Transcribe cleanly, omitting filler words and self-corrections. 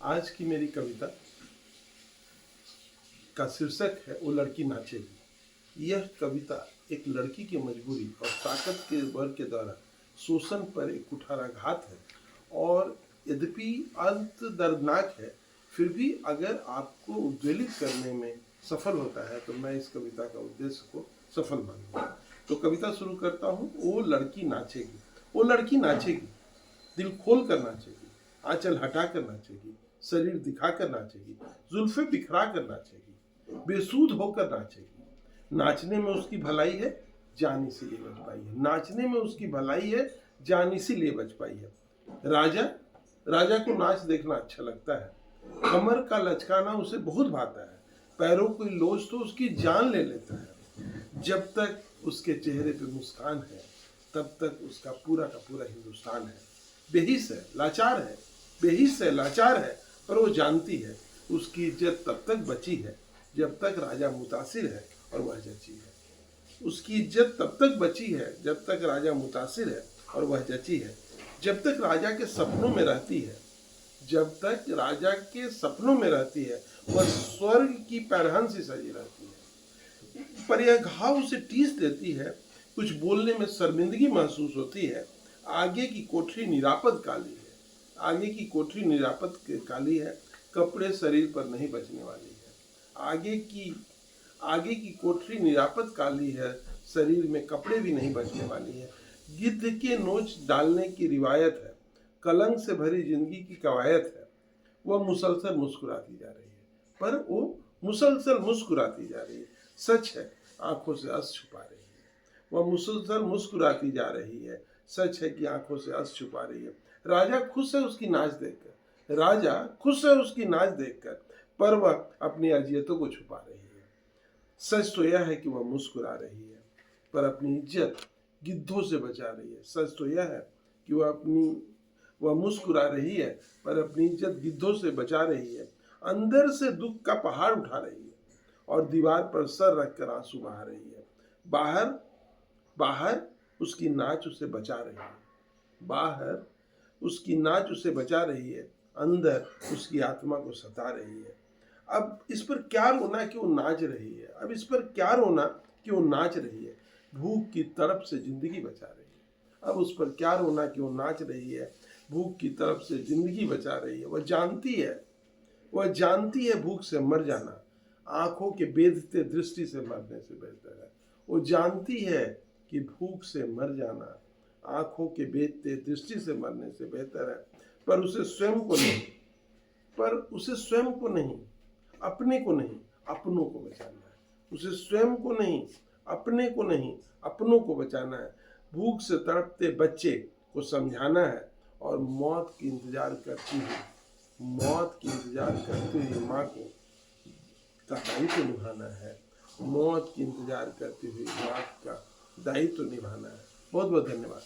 आज की मेरी कविता का शीर्षक है वो लड़की नाचेगी। यह कविता एक लड़की की मजबूरी और ताकत के बल के द्वारा शोषण पर एक कुठाराघात है और यद्यपि अंत दर्दनाक है, फिर भी अगर आपको उद्वेलित करने में सफल होता है तो मैं इस कविता का उद्देश्य को सफल मानूंगा। तो कविता शुरू करता हूँ। वो लड़की नाचेगी, वो लड़की नाचेगी, दिल खोल कर नाचेगी, आंचल हटा कर नाचेगी, शरीर दिखा कर नाचेगी, जुल्फे बिखरा कर नाचेगी, बेसूध होकर नाचेगी। नाचने में उसकी भलाई है, जानी से ले बच पाई है। नाचने में उसकी भलाई है, जानी से ले बच पाई है। राजा को नाच देखना अच्छा लगता है। कमर का लचकाना उसे बहुत भाता है। पैरों की लोच तो उसकी जान ले लेता है। जब तक उसके चेहरे पे मुस्कान है, तब तक उसका पूरा का पूरा हिंदुस्तान है। बेहिस है, लाचार है, बेहिस है, लाचार है, पर वो जानती है उसकी इज्जत तब तक बची है जब तक राजा मुतासिर है और वह जची है। उसकी इज्जत तब तक बची है जब तक राजा मुतासिर है और वह जची है। जब तक राजा के सपनों में रहती है, जब तक राजा के सपनों में रहती है, वह स्वर्ग की पैरहन से सजी रहती है। पर यह घाव उसे टीस देती है। कुछ बोलने में शर्मिंदगी महसूस होती है। आगे की कोठरी निरापद काली है, आगे की कोठरी निरापद काली है, कपड़े शरीर पर नहीं बचने वाली है। आगे की कोठरी निरापद काली है, शरीर में कपड़े भी नहीं बचने वाली है। गिद्ध के नोच डालने की रिवायत है, कलंक से भरी जिंदगी की कवायद है। वह मुसलसल मुस्कुराती जा रही है, पर वो मुसलसल मुस्कुराती जा रही है। सच है, आंखों से अश्रु छुपा रही है। वह मुसलसल मुस्कुराती जा रही है। सच है कि आंखों से अश्रु छुपा रही है। राजा खुश है उसकी नाच देखकर, राजा खुश है उसकी नाच देखकर, पर वह अपनी अजियतों को छुपा रही है। सच तो यह है कि वह मुस्कुरा रही है, पर अपनी इज्जत गिद्धों से बचा रही है। सच तो यह है कि वह मुस्कुरा रही है, पर अपनी इज्जत गिद्धों से बचा रही है। अंदर से दुख का पहाड़ उठा रही है और दीवार पर सर रखकर आंसू बहा रही है। बाहर उसकी नाच उसे बचा रही है, बाहर उसकी नाच उसे बचा रही है, अंदर उसकी आत्मा को सता रही है। अब इस पर क्या रोना कि वो नाच रही है, अब इस पर क्या रोना कि वो नाच रही है। भूख की तड़प से जिंदगी बचा रही है। अब उस पर क्या रोना कि वो नाच रही है, भूख की तरफ से जिंदगी बचा रही है। वह जानती है भूख से मर जाना आंखों के बेधते दृष्टि से मरने से बेहतर है। वो जानती है कि भूख से मर जाना आंखों के बेधते दृष्टि से मरने से बेहतर है, पर उसे स्वयं को नहीं, अपने को नहीं, अपनों को बचाना है। उसे स्वयं को नहीं, अपने को नहीं, अपनों को बचाना है। भूख से तड़पते बच्चे को समझाना है और मौत की इंतजार करती हुई माँ को का दायित्व निभाना है। मौत की इंतजार करती हुई माँ का दायित्व निभाना है। बहुत बहुत धन्यवाद।